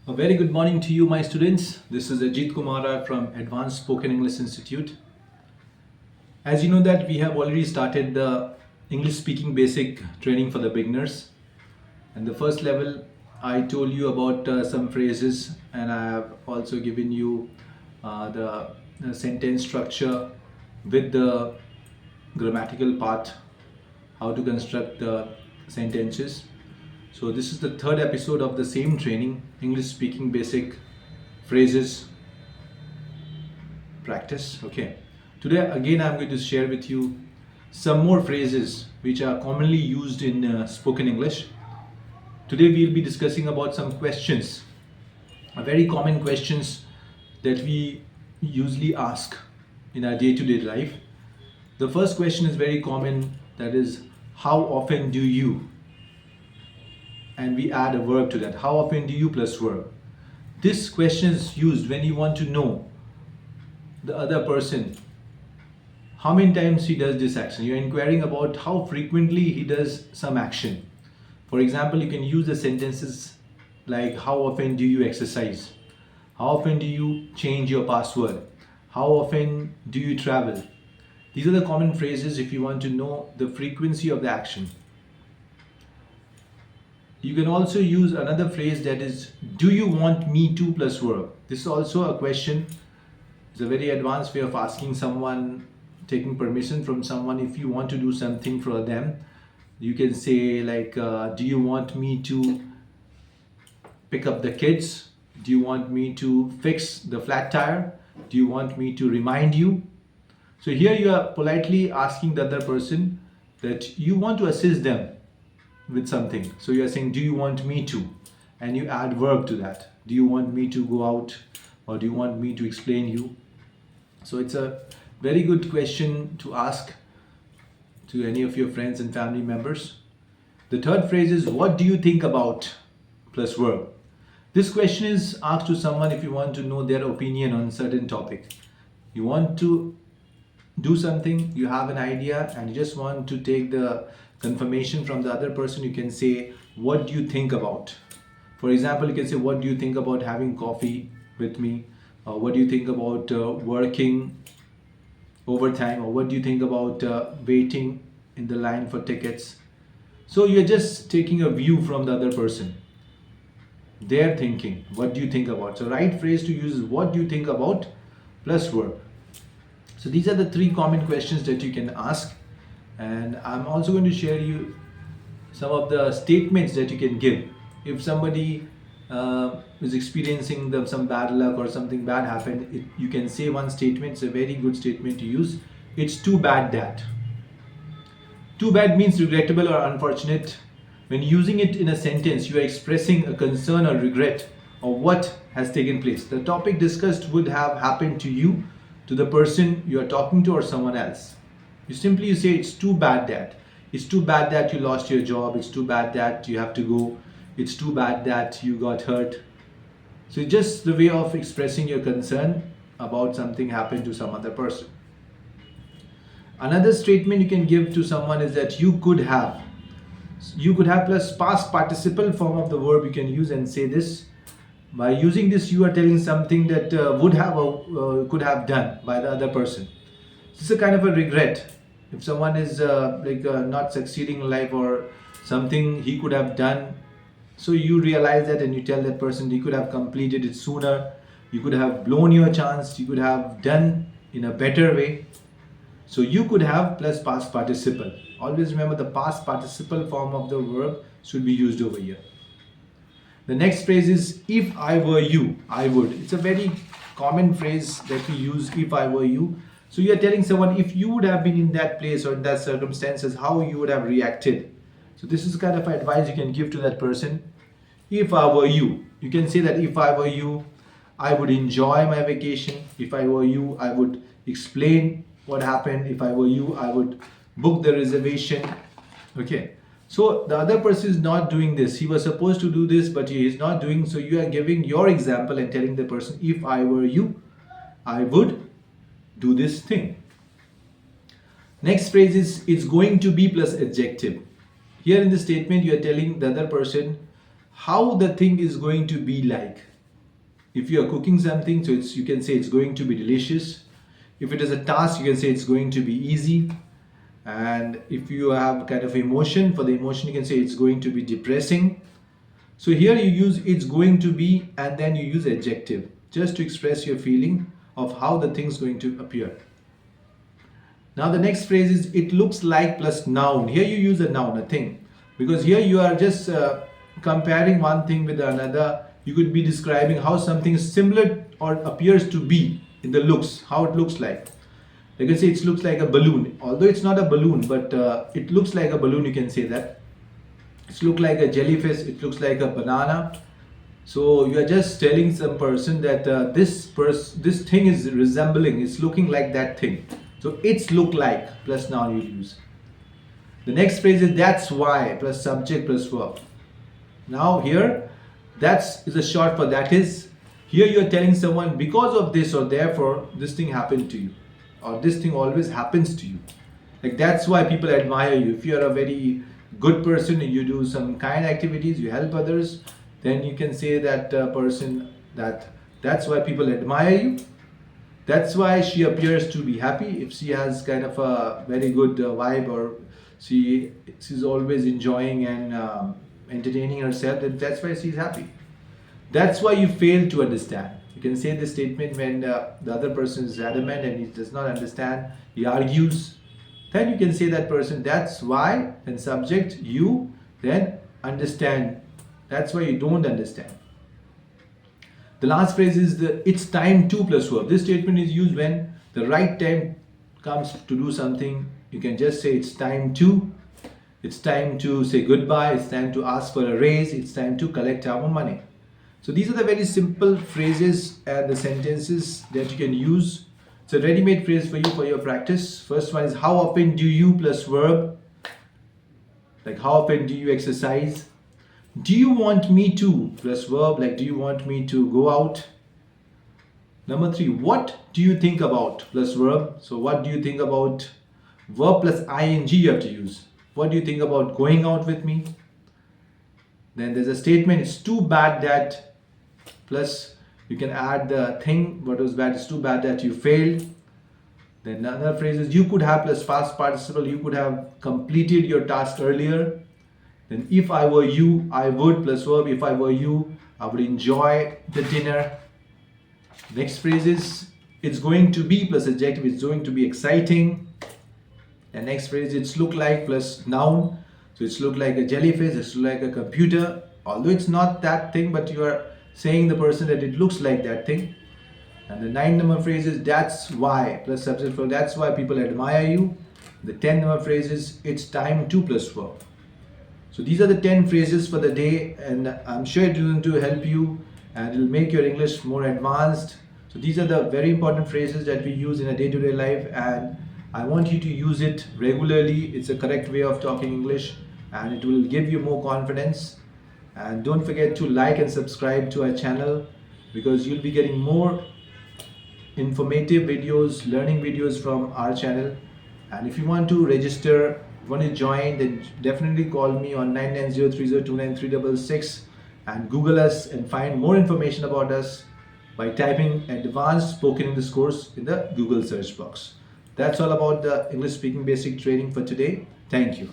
A very good morning to you, my students. This is Ajit Kumara from Advanced Spoken English Institute. As you know that we have already started the English speaking basic training for the beginners. And the first level, I told you about some phrases, and I have also given you the sentence structure with the grammatical part, how to construct the sentences. So this is the third episode of the same training, English speaking basic phrases practice. Okay. Today again I'm going to share with you some more phrases which are commonly used in spoken English. Today we'll be discussing about some questions, very common questions that we usually ask in our day-to-day life. The first question is very common, that is, how often do you? And we add a verb to that. How often do you plus verb? This question is used when you want to know the other person, how many times he does this action. You're inquiring about how frequently he does some action. For example, you can use the sentences like, how often do you exercise? How often do you change your password? How often do you travel? These are the common phrases if you want to know the frequency of the action. You can also use another phrase, that is, do you want me to plus verb. This is also a question. It's a very advanced way of asking someone, taking permission from someone. If you want to do something for them, you can say like, do you want me to pick up the kids? Do you want me to fix the flat tire? Do you want me to remind you? So here you are politely asking the other person that you want to assist them with something. So you are saying, do you want me to? And you add verb to that. Do you want me to go out, or do you want me to explain you? So it's a very good question to ask to any of your friends and family members. The third phrase is, what do you think about plus verb. This question is asked to someone if you want to know their opinion on certain topic. You want to do something, you have an idea, and you just want to take the confirmation from the other person. You can say, what do you think about? For example, you can say, what do you think about having coffee with me? Or what do you think about working overtime? Or what do you think about waiting in the line for tickets? So you're just taking a view from the other person, their thinking. What do you think about? So right phrase to use is, what do you think about plus verb. So these are the three common questions that you can ask. And I'm also going to share you some of the statements that you can give. If somebody is experiencing some bad luck or something bad happened, you can say one statement. It's a very good statement to use. It's too bad that. Too bad means regrettable or unfortunate. When using it in a sentence, you are expressing a concern or regret of what has taken place. The topic discussed would have happened to you, to the person you are talking to, or someone else. You simply say, it's too bad that. It's too bad that you lost your job. It's too bad that you have to go. It's too bad that you got hurt. So it's just the way of expressing your concern about something happened to some other person. Another statement you can give to someone is that you could have. You could have plus past participle form of the verb you can use and say this. By using this, you are telling something that would have or could have done by the other person. This is a kind of a regret. If someone is not succeeding in life, or something he could have done, so you realize that and you tell that person you could have completed it sooner, you could have blown your chance, you could have done in a better way. So you could have plus past participle. Always remember, the past participle form of the verb should be used over here. The next phrase is, if I were you, I would. It's a very common phrase that we use, if I were you. So you are telling someone, if you would have been in that place or in that circumstances, how you would have reacted. So this is kind of advice you can give to that person. If I were you, you can say that, if I were you, I would enjoy my vacation. If I were you, I would explain what happened. If I were you, I would book the reservation. Okay. So the other person is not doing this. He was supposed to do this, but he is not doing. So you are giving your example and telling the person, if I were you, I would do this thing. Next phrase is, it's going to be plus adjective. Here in the statement, you are telling the other person how the thing is going to be like. If you are cooking something, so you can say it's going to be delicious. If it is a task, you can say it's going to be easy. And if you have kind of emotion, for the emotion you can say it's going to be depressing. So here you use it's going to be and then you use adjective just to express your feeling of how the thing's going to appear. Now the next phrase is it looks like plus noun. Here you use a noun, a thing, because here you are just comparing one thing with another. You could be describing how something is similar or appears to be in the looks, how it looks like. You can say it looks like a balloon, although it's not a balloon, but it looks like a balloon. You can say that it looks like a jellyfish. It looks like a banana. So you are just telling some person that this thing is resembling, it's looking like that thing. So it's look like plus noun you use. The next phrase is that's why plus subject plus verb. Now here, that's is a short for that is. Here you are telling someone because of this or therefore this thing happened to you, or this thing always happens to you. Like that's why people admire you. If you are a very good person and you do some kind activities, you help others, then you can say that person that's why people admire you. That's why she appears to be happy. If she has kind of a very good vibe, or she's always enjoying and entertaining herself, then that's why she's happy. That's why you fail to understand. You can say this statement when the other person is adamant and he does not understand, he argues. Then you can say that person, that's why, then subject, you, then understand. That's why you don't understand. The last phrase is it's time to plus verb. This statement is used when the right time comes to do something. You can just say it's time to. It's time to say goodbye. It's time to ask for a raise. It's time to collect our money. So these are the very simple phrases and the sentences that you can use. It's a ready-made phrase for you for your practice. First one is how often do you plus verb. Like how often do you exercise? Do you want me to plus verb, like do you want me to go out? Number 3, what do you think about plus verb. So what do you think about? Verb plus ing you have to use. What do you think about going out with me? Then there's a statement, it's too bad that, plus you can add the thing, what was bad, it's too bad that you failed. Then another phrase is you could have plus past participle, you could have completed your task earlier. Then if I were you, I would plus verb, if I were you, I would enjoy the dinner. Next phrase is it's going to be plus adjective, it's going to be exciting. And next phrase, it's look like plus noun. So it's look like a jellyfish, it's look like a computer. Although it's not that thing, but you are saying the person that it looks like that thing. And the 9 number phrase is that's why plus subject verb, that's why people admire you. The 10 number phrase is it's time to plus verb. So these are the 10 phrases for the day, and I'm sure it is going to help you and it will make your English more advanced. So these are the very important phrases that we use in a day-to-day life, and I want you to use it regularly. It's a correct way of talking English and it will give you more confidence. And don't forget to like and subscribe to our channel, because you'll be getting more informative videos, learning videos from our channel. And if you want to register, want to join, then definitely call me on 9903029366 and Google us and find more information about us by typing advanced spoken English course in the Google search box. That's all about the English speaking basic training for today. Thank you.